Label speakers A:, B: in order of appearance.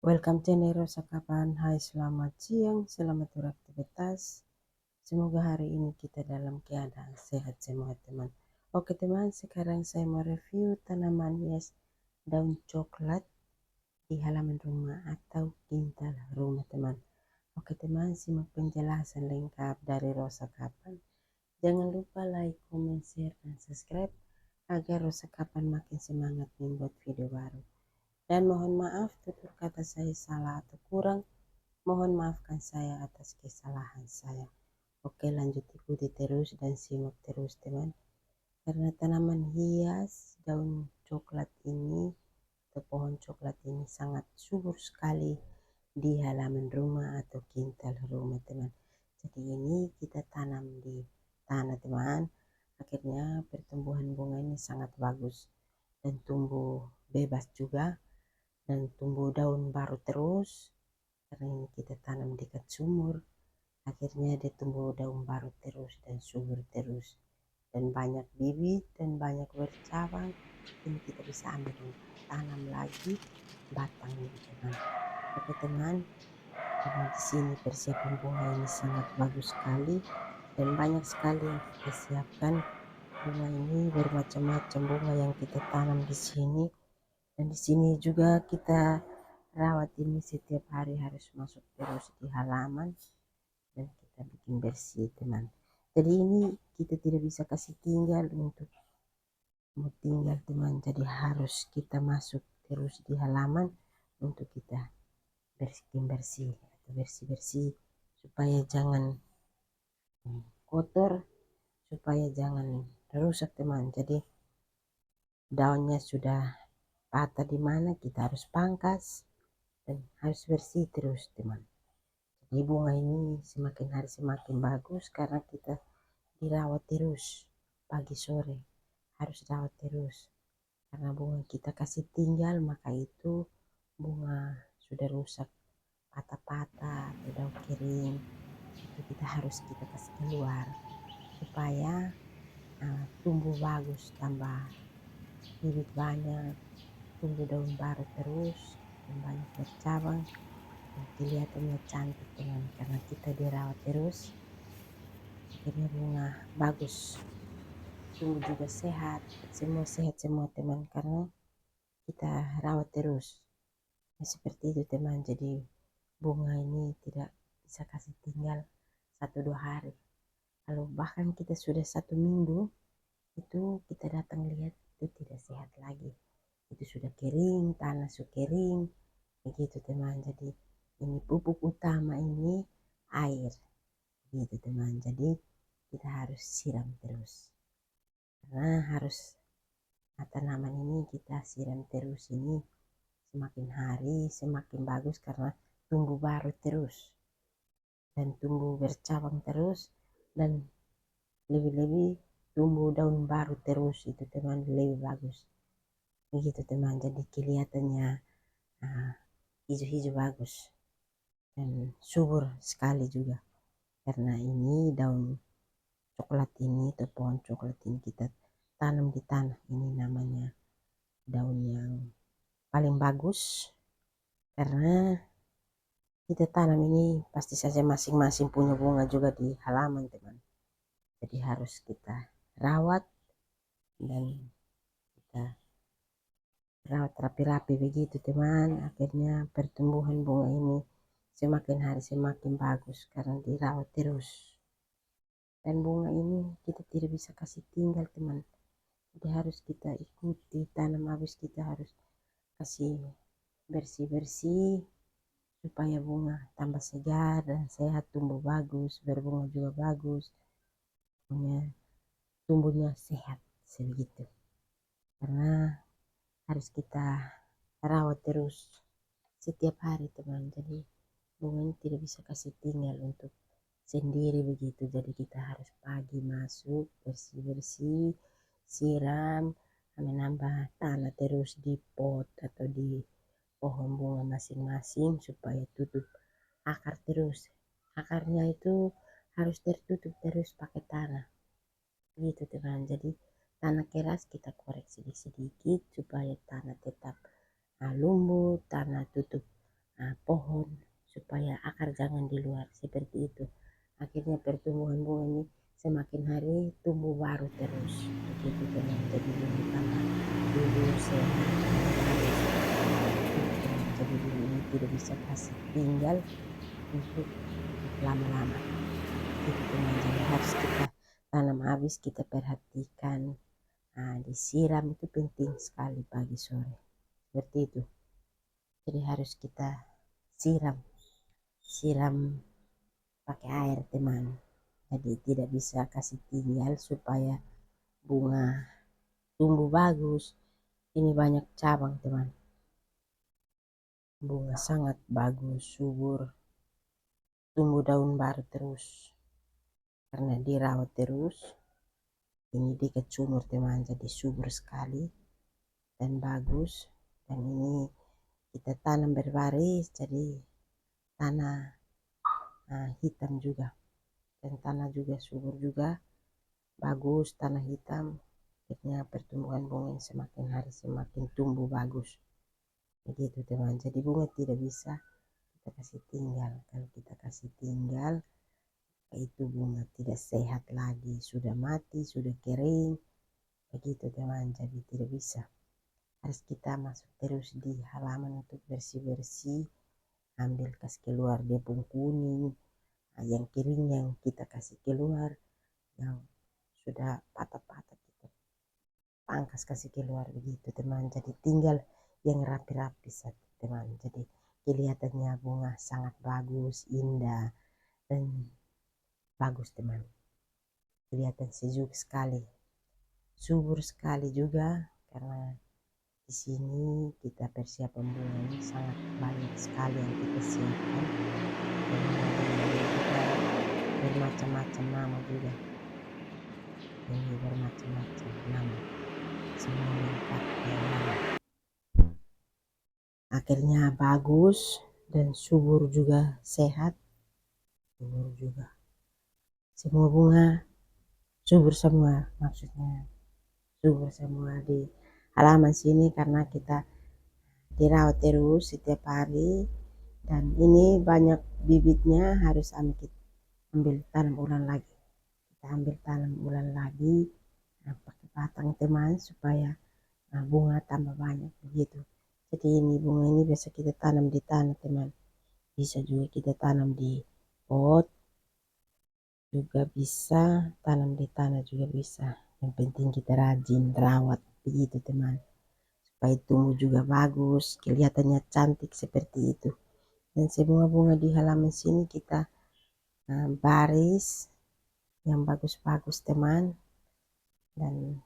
A: Welcome channel Rosa Kapan. Hai, selamat siang, selamat beraktivitas. Semoga hari ini kita dalam keadaan sehat semua teman. Oke teman, sekarang saya mau review tanaman hias daun coklat di halaman rumah atau kintal rumah teman. Oke teman, simak penjelasan lengkap dari Rosa Kapan. Jangan lupa like, comment, share, dan subscribe agar Rosa Kapan makin semangat membuat video baru. Dan mohon maaf tutur kata saya salah atau kurang. Mohon maafkan saya atas kesalahan saya. Oke, lanjut ikuti terus dan simak terus teman. Karena tanaman hias daun coklat ini atau pohon coklat ini sangat subur sekali di halaman rumah atau kintal rumah teman. Jadi ini kita tanam di tanah teman. Akhirnya pertumbuhan bunga ini sangat bagus dan tumbuh bebas juga dan tumbuh daun baru terus. Karena ini kita tanam dekat sumur, akhirnya dia tumbuh daun baru terus dan subur terus dan banyak bibit dan banyak bercabang. Ini kita bisa ambil untuk tanam lagi batangnya teman. Oke teman, karena di sini persiapan bunga ini sangat bagus sekali dan banyak sekali yang kita siapkan. Bunga ini bermacam-macam bunga yang kita tanam di sini, dan di sini juga kita rawat ini setiap hari, harus masuk terus di halaman dan kita bikin bersih teman. Jadi ini kita tidak bisa kasih tinggal untuk mau tinggal teman, jadi harus kita masuk terus di halaman untuk kita bersih atau bersih supaya jangan kotor, supaya jangan rusak teman. Jadi daunnya sudah patah di mana kita harus pangkas dan harus bersih terus teman. Jadi bunga ini semakin hari semakin bagus karena kita dirawat terus, pagi sore harus rawat terus. Karena bunga kita kasih tinggal, maka itu bunga sudah rusak, patah-patah atau daun kering, itu kita kasih keluar supaya tumbuh bagus, tambah bibit banyak, tumbuh daun baru terus dan banyak bercabang dan kelihatannya cantik teman. Karena kita dirawat terus, akhirnya bunga bagus, tumbuh juga sehat, semua sehat semua teman, karena kita rawat terus. Nah, seperti itu teman. Jadi bunga ini tidak bisa kasih tinggal 1-2 hari. Kalau bahkan kita sudah 1 minggu, itu kita datang lihat itu tidak sehat lagi, itu sudah kering, tanah sudah kering begitu teman. Jadi ini pupuk utama ini air gitu teman. Jadi kita harus siram terus, karena harus tanaman ini kita siram terus. Ini semakin hari semakin bagus karena tumbuh baru terus dan tumbuh bercabang terus dan lebih-lebih tumbuh daun baru terus, itu teman lebih bagus begitu teman. Jadi kelihatannya hijau-hijau bagus dan subur sekali juga, karena ini daun coklat ini atau pohon coklat ini kita tanam di tanah. Ini namanya daun yang paling bagus karena kita tanam ini pasti saja masing-masing punya bunga juga di halaman teman. Jadi harus kita rawat dan kita rawat rapi-rapi begitu teman. Akhirnya pertumbuhan bunga ini semakin hari semakin bagus karena dirawat terus. Dan bunga ini kita tidak bisa kasih tinggal teman, jadi harus kita ikuti tanam habis, kita harus kasih bersih-bersih supaya bunga tambah segar dan sehat, tumbuh bagus, berbunga juga bagus, punya tumbuhnya sehat sebegitu. Karena harus kita rawat terus setiap hari teman. Jadi bunga ini tidak bisa kasih tinggal untuk sendiri begitu. Jadi kita harus pagi masuk bersih-bersih, siram, menambah tanah terus di pot atau di pohon bunga masing-masing supaya tutup akar terus. Akarnya itu harus tertutup terus pakai tanah gitu teman. Jadi tanah keras kita korek sedikit-sedikit supaya tanah tetap lembut, tanah tutup pohon supaya akar jangan di luar seperti itu. Akhirnya pertumbuhan bunga ini semakin hari tumbuh baru terus begitu teman. Jadi bunga tambah subur, sehat, dan bagus gitu teman. Jadi bunga ini tidak bisa kasih tinggal untuk lama-lama gitu teman. Jadi harus kita tanam habis, kita perhatikan, disiram itu penting sekali pagi sore seperti itu. Jadi harus kita siram siram pakai air teman. Jadi tidak bisa kasih tinggal supaya bunga tumbuh bagus. Ini banyak cabang teman, bunga sangat bagus, subur, tumbuh daun baru terus karena dirawat terus. Ini dekat sumur teman, jadi subur sekali dan bagus. Dan ini kita tanam berbaris, jadi tanah hitam juga, dan tanah juga subur juga bagus, tanah hitam. Akhirnya pertumbuhan bunga yang semakin hari semakin tumbuh bagus begitu teman. Jadi bunga tidak bisa kita kasih tinggal. Kalau kita kasih tinggal, itu bunga tidak sehat lagi, sudah mati, sudah kering begitu teman. Jadi tidak bisa, harus kita masuk terus di halaman untuk bersih-bersih, ambil kasih keluar dia pun kuning, yang kering yang kita kasih keluar, yang sudah patah-patah kita pangkas kasih keluar begitu teman. Jadi tinggal yang rapi-rapi saja teman. Jadi kelihatannya bunga sangat bagus, indah, dan bagus teman. Kelihatan sejuk sekali, subur sekali juga, karena di sini kita persiapan bunga ini sangat banyak sekali yang kita siapkan. Dan juga bermacam-macam nama juga. Ini bermacam-macam nama, semua lengkap nama. Akhirnya bagus dan subur juga, sehat, subur juga. Semua bunga subur semua, maksudnya subur semua di halaman sini karena kita dirawat terus setiap hari. Dan ini banyak bibitnya, harus ambil tanam ulang lagi. Kita ambil tanam ulang lagi, pakai batang teman, supaya bunga tambah banyak begitu. Jadi ini bunga ini biasa kita tanam di tanah teman, bisa juga kita tanam di pot, juga bisa tanam di tanah juga bisa. Yang penting kita rajin rawat begitu teman, supaya tumbuh juga bagus, kelihatannya cantik seperti itu. Dan semua bunga di halaman sini kita baris yang bagus-bagus teman, dan